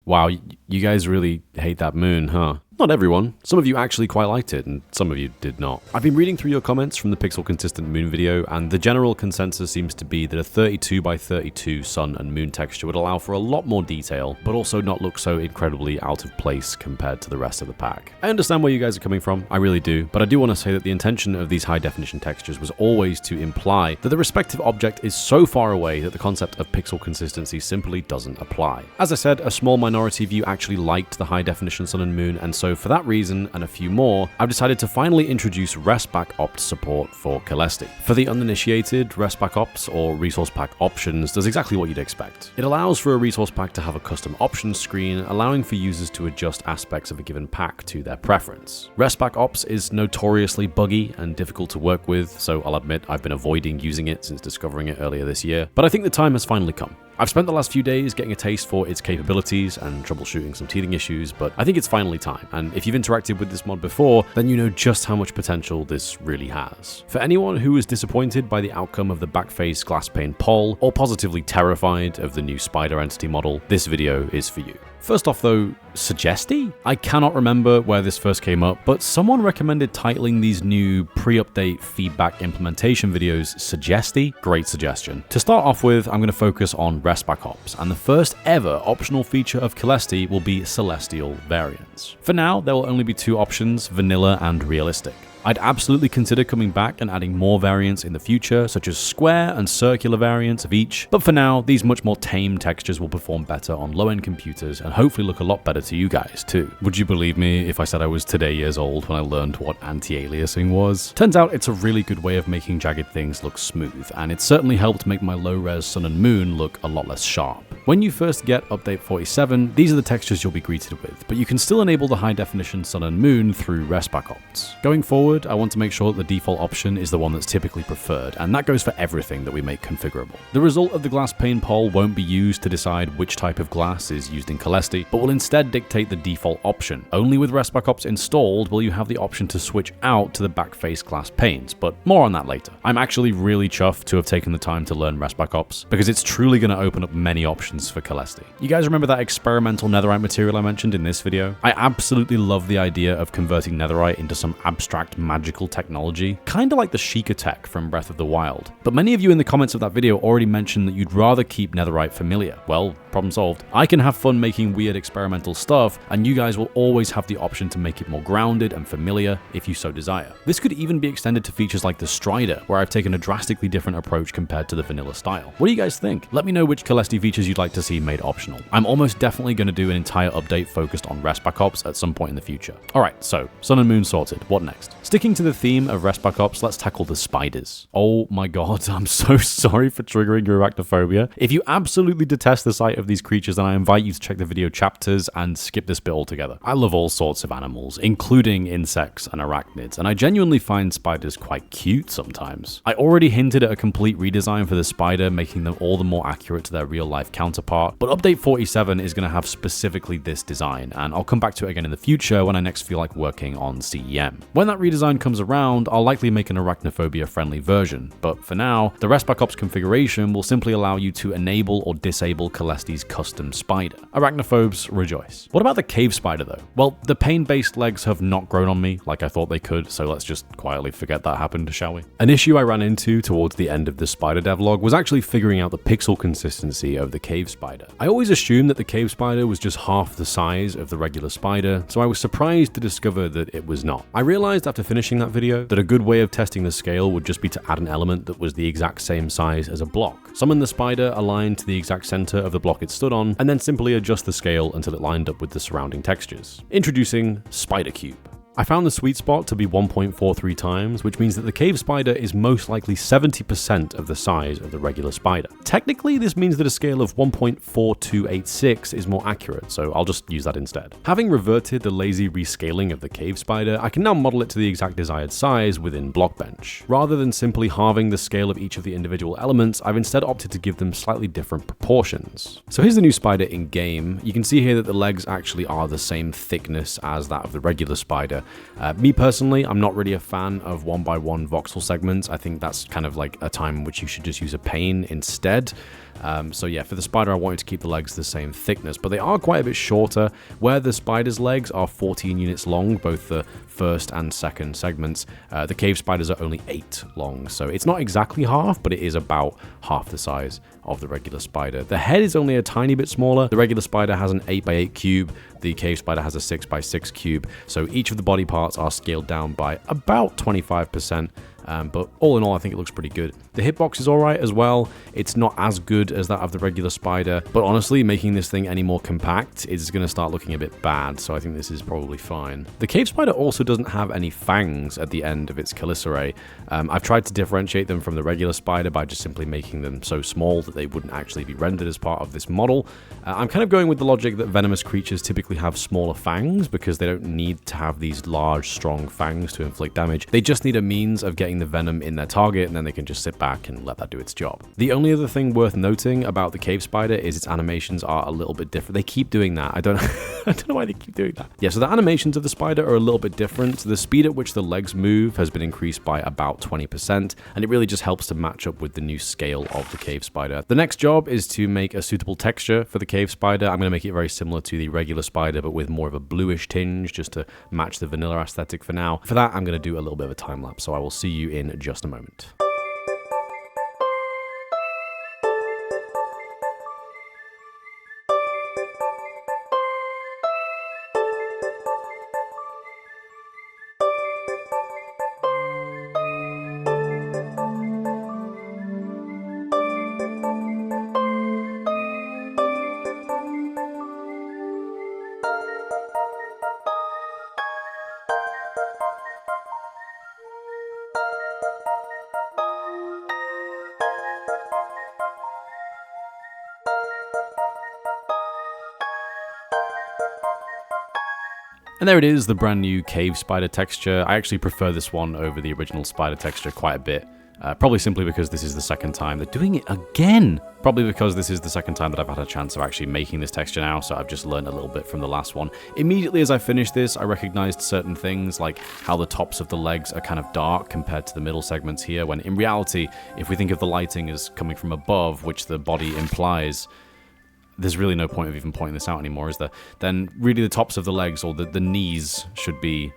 Wow, you guys really hate that moon, huh? Not everyone. Some of you actually quite liked it, and some of you did not. I've been reading through your comments from the Pixel Consistent Moon video, and the general consensus seems to be that a 32 by 32 sun and moon texture would allow for a lot more detail, but also not look so incredibly out of place compared to the rest of the pack. I understand where you guys are coming from, I really do, but I do want to say that the intention of these high definition textures was always to imply that the respective object is so far away that the concept of pixel consistency simply doesn't apply. As I said, a small minority of you actually liked the high definition sun and moon, and so for that reason, and a few more, I've decided to finally introduce ResPackOpts support for Celeste. For the uninitiated, ResPackOpts, or Resource Pack Options, does exactly what you'd expect. It allows for a resource pack to have a custom options screen, allowing for users to adjust aspects of a given pack to their preference. ResPackOpts is notoriously buggy and difficult to work with, so I'll admit I've been avoiding using it since discovering it earlier this year, but I think the time has finally come. I've spent the last few days getting a taste for its capabilities and troubleshooting some teething issues, but I think it's finally time, and if you've interacted with this mod before, then you know just how much potential this really has. For anyone who was disappointed by the outcome of the backface glass pane poll, or positively terrified of the new spider entity model, this video is for you. First off though, Suggesti? I cannot remember where this first came up, but someone recommended titling these new pre-update feedback implementation videos Suggesti. Great suggestion. To start off with, I'm going to focus on ResPackOpts, and the first ever optional feature of Celeste will be Celestial variants. For now, there will only be two options, vanilla and realistic. I'd absolutely consider coming back and adding more variants in the future, such as square and circular variants of each, but for now, these much more tame textures will perform better on low-end computers and hopefully look a lot better to you guys too. Would you believe me if I said I was today years old when I learned what anti-aliasing was? Turns out it's a really good way of making jagged things look smooth, and it certainly helped make my low-res sun and moon look a lot less sharp. When you first get update 47, these are the textures you'll be greeted with, but you can still enable the high-definition sun and moon through ResPackOpts. Going forward, I want to make sure that the default option is the one that's typically preferred, and that goes for everything that we make configurable. The result of the glass pane poll won't be used to decide which type of glass is used in Celeste, but will instead dictate the default option. Only with ResPackOpts installed will you have the option to switch out to the backface glass panes, but more on that later. I'm actually really chuffed to have taken the time to learn ResPackOpts, because it's truly going to open up many options for Celeste. You guys remember that experimental netherite material I mentioned in this video? I absolutely love the idea of converting netherite into some abstract magical technology, kinda like the Sheikah tech from Breath of the Wild. But many of you in the comments of that video already mentioned that you'd rather keep netherite familiar. Well, problem solved. I can have fun making weird experimental stuff, and you guys will always have the option to make it more grounded and familiar if you so desire. This could even be extended to features like the Strider, where I've taken a drastically different approach compared to the vanilla style. What do you guys think? Let me know which Celeste features you'd like to see made optional. I'm almost definitely going to do an entire update focused on ResPackOpts at some point in the future. Alright, so sun and moon sorted. What next? Sticking to the theme of ResPackOpts, let's tackle the spiders. Oh my god, I'm so sorry for triggering your arachnophobia. If you absolutely detest the sight of these creatures, then I invite you to check the video chapters and skip this bit altogether. I love all sorts of animals, including insects and arachnids, and I genuinely find spiders quite cute sometimes. I already hinted at a complete redesign for the spider, making them all the more accurate to their real-life counterpart, but update 47 is going to have specifically this design, and I'll come back to it again in the future when I next feel like working on CEM. When that redesign comes around, I'll likely make an arachnophobia-friendly version, but for now, the ResPackOpts configuration will simply allow you to enable or disable Celeste's custom spider. Arachnophobes rejoice. What about the cave spider though? Well, the pane-based legs have not grown on me like I thought they could, so let's just quietly forget that happened, shall we? An issue I ran into towards the end of the spider devlog was actually figuring out the pixel consistency of the cave spider. I always assumed that the cave spider was just half the size of the regular spider, so I was surprised to discover that it was not. I realized after finishing that video that a good way of testing the scale would just be to add an element that was the exact same size as a block. Summon the spider aligned to the exact center of the block it stood on, and then simply adjust the scale until it lined up with the surrounding textures. Introducing Spider Cube. I found the sweet spot to be 1.43 times, which means that the cave spider is most likely 70% of the size of the regular spider. Technically, this means that a scale of 1.4286 is more accurate, so I'll just use that instead. Having reverted the lazy rescaling of the cave spider, I can now model it to the exact desired size within Blockbench. Rather than simply halving the scale of each of the individual elements, I've instead opted to give them slightly different proportions. So here's the new spider in game. You can see here that the legs actually are the same thickness as that of the regular spider. Me personally, I'm not really a fan of 1x1 voxel segments. I think that's kind of like a time in which you should just use a pane instead. So yeah, for the spider I wanted to keep the legs the same thickness, but they are quite a bit shorter. Where the spider's legs are 14 units long, both the first and second segments, the cave spiders are only 8 long, so it's not exactly half, but it is about half the size of the regular spider. The head is only a tiny bit smaller. The regular spider has an 8x8 cube, the cave spider has a 6x6 cube, so each of the body parts are scaled down by about 25%. But all in all, I think it looks pretty good. The hitbox is alright as well. It's not as good as that of the regular spider, but honestly, making this thing any more compact is going to start looking a bit bad, so I think this is probably fine. The cave spider also doesn't have any fangs at the end of its chelicerae. I've tried to differentiate them from the regular spider by just simply making them so small that they wouldn't actually be rendered as part of this model. I'm kind of going with the logic that venomous creatures typically have smaller fangs because they don't need to have these large, strong fangs to inflict damage. They just need a means of getting the venom in their target, and then they can just sit back and let that do its job. The only other thing worth noting about the cave spider is its animations are a little bit different. They keep doing that. I don't know why they keep doing that. Yeah, so the animations of the spider are a little bit different. The speed at which the legs move has been increased by about 20%, and it really just helps to match up with the new scale of the cave spider. The next job is to make a suitable texture for the cave spider. I'm going to make it very similar to the regular spider, but with more of a bluish tinge, just to match the vanilla aesthetic for now. For that, I'm going to do a little bit of a time lapse, so I will see you in just a moment. And there it is, the brand new cave spider texture. I actually prefer this one over the original spider texture quite a bit. Probably simply because this is the second time they're doing it again. Probably because this is the second time that I've had a chance of actually making this texture now, so I've just learned a little bit from the last one. Immediately as I finished this, I recognized certain things, like how the tops of the legs are kind of dark compared to the middle segments here, when in reality, if we think of the lighting as coming from above, which the body implies, there's really no point of even pointing this out anymore, is there? Then really the tops of the legs or the knees should be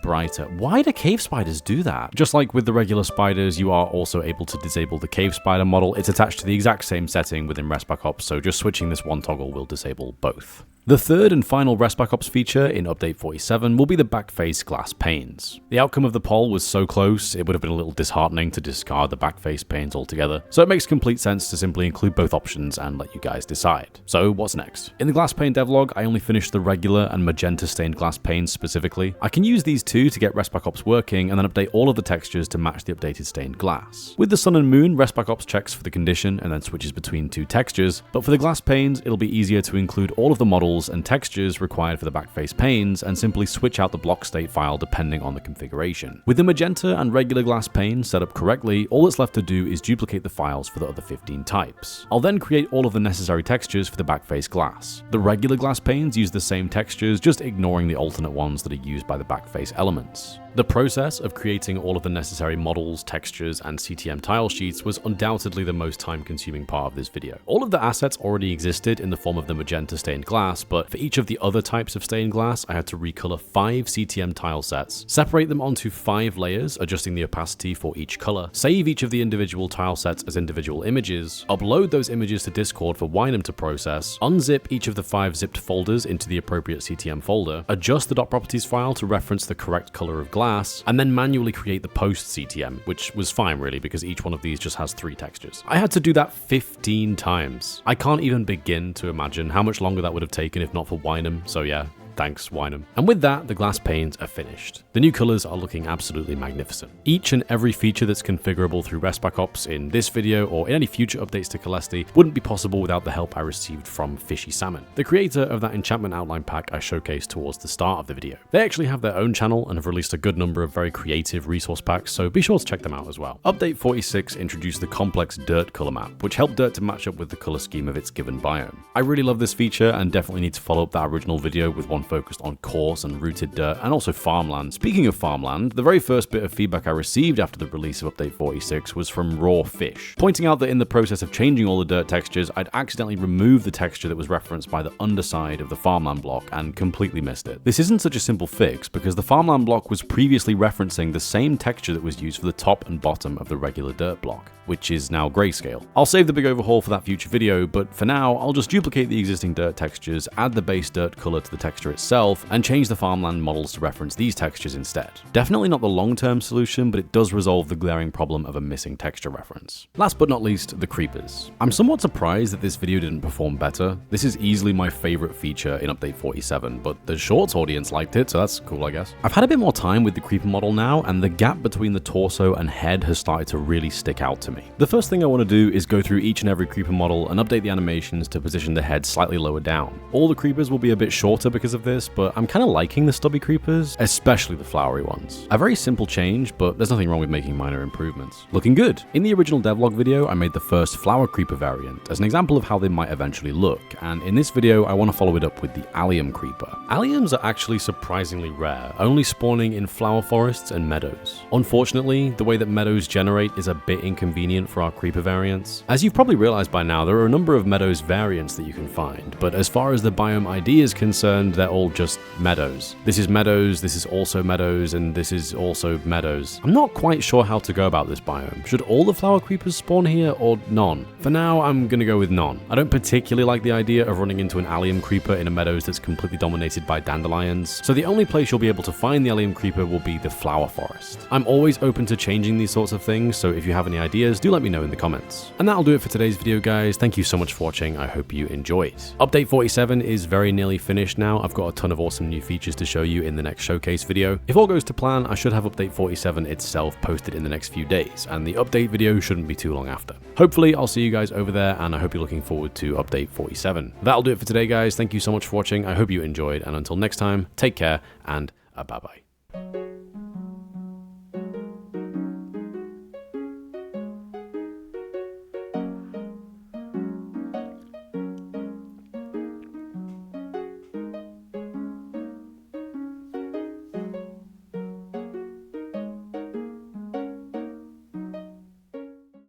brighter. Why do cave spiders do that? Just like with the regular spiders, you are also able to disable the cave spider model. It's attached to the exact same setting within ResPackOpts, so just switching this one toggle will disable both. The third and final ResPackOpts feature in Update 47 will be the backface glass panes. The outcome of the poll was so close, it would have been a little disheartening to discard the backface panes altogether, so it makes complete sense to simply include both options and let you guys decide. So what's next? In the glass pane devlog, I only finished the regular and magenta stained glass panes specifically. I can use these two to get ResPackOpts working and then update all of the textures to match the updated stained glass. With the sun and moon, ResPackOpts checks for the condition and then switches between two textures, but for the glass panes, it'll be easier to include all of the models and textures required for the backface panes and simply switch out the block state file depending on the configuration. With the magenta and regular glass panes set up correctly, all that's left to do is duplicate the files for the other 15 types. I'll then create all of the necessary textures for the backface glass. The regular glass panes use the same textures, just ignoring the alternate ones that are used by the backface elements. The process of creating all of the necessary models, textures, and CTM tile sheets was undoubtedly the most time-consuming part of this video. All of the assets already existed in the form of the magenta stained glass, but for each of the other types of stained glass, I had to recolor 5 CTM tile sets, separate them onto 5 layers, adjusting the opacity for each color, save each of the individual tile sets as individual images, upload those images to Discord for Winem to process, unzip each of the 5 zipped folders into the appropriate CTM folder, adjust the .properties file to reference the correct color of glass, and then manually create the post CTM, which was fine really because each one of these just has 3 textures. I had to do that 15 times. I can't even begin to imagine how much longer that would have taken if not for Winem, so yeah. Thanks, Winem. And with that, the glass panes are finished. The new colors are looking absolutely magnificent. Each and every feature that's configurable through ResPackOpts in this video or in any future updates to Celeste wouldn't be possible without the help I received from Fishy Salmon, the creator of that enchantment outline pack I showcased towards the start of the video. They actually have their own channel and have released a good number of very creative resource packs, so be sure to check them out as well. Update 46 introduced the complex dirt color map, which helped dirt to match up with the color scheme of its given biome. I really love this feature and definitely need to follow up that original video with one focused on coarse and rooted dirt, and also farmland. Speaking of farmland, the very first bit of feedback I received after the release of Update 46 was from Raw Fish, pointing out that in the process of changing all the dirt textures, I'd accidentally removed the texture that was referenced by the underside of the farmland block and completely missed it. This isn't such a simple fix because the farmland block was previously referencing the same texture that was used for the top and bottom of the regular dirt block, which is now grayscale. I'll save the big overhaul for that future video, but for now, I'll just duplicate the existing dirt textures, add the base dirt color to the texture itself, and change the farmland models to reference these textures instead. Definitely not the long-term solution, but it does resolve the glaring problem of a missing texture reference. Last but not least, the creepers. I'm somewhat surprised that this video didn't perform better. This is easily my favorite feature in Update 47, but the shorts audience liked it, so that's cool, I guess. I've had a bit more time with the creeper model now, and the gap between the torso and head has started to really stick out to me. The first thing I want to do is go through each and every creeper model and update the animations to position the head slightly lower down. All the creepers will be a bit shorter because of this, but I'm kind of liking the stubby creepers, especially the flowery ones. A very simple change, but there's nothing wrong with making minor improvements. Looking good. In the original devlog video, I made the first flower creeper variant as an example of how they might eventually look, and in this video, I want to follow it up with the allium creeper. Alliums are actually surprisingly rare, only spawning in flower forests and meadows. Unfortunately, the way that meadows generate is a bit inconvenient for our creeper variants. As you've probably realized by now, there are a number of meadows variants that you can find, but as far as the biome ID is concerned, they're all just meadows. This is meadows, this is also meadows, and this is also meadows. I'm not quite sure how to go about this biome. Should all the flower creepers spawn here or none? For now, I'm gonna go with none. I don't particularly like the idea of running into an allium creeper in a meadows that's completely dominated by dandelions, so the only place you'll be able to find the allium creeper will be the flower forest. I'm always open to changing these sorts of things, so if you have any ideas, do let me know in the comments. And that'll do it for today's video, guys. Thank you so much for watching. I hope you enjoyed. Update 47 is very nearly finished now. I've got a ton of awesome new features to show you in the next showcase video. If all goes to plan, I should have Update 47 itself posted in the next few days, and the update video shouldn't be too long after. Hopefully, I'll see you guys over there, and I hope you're looking forward to Update 47. That'll do it for today, guys. Thank you so much for watching. I hope you enjoyed, and until next time, take care, and bye-bye.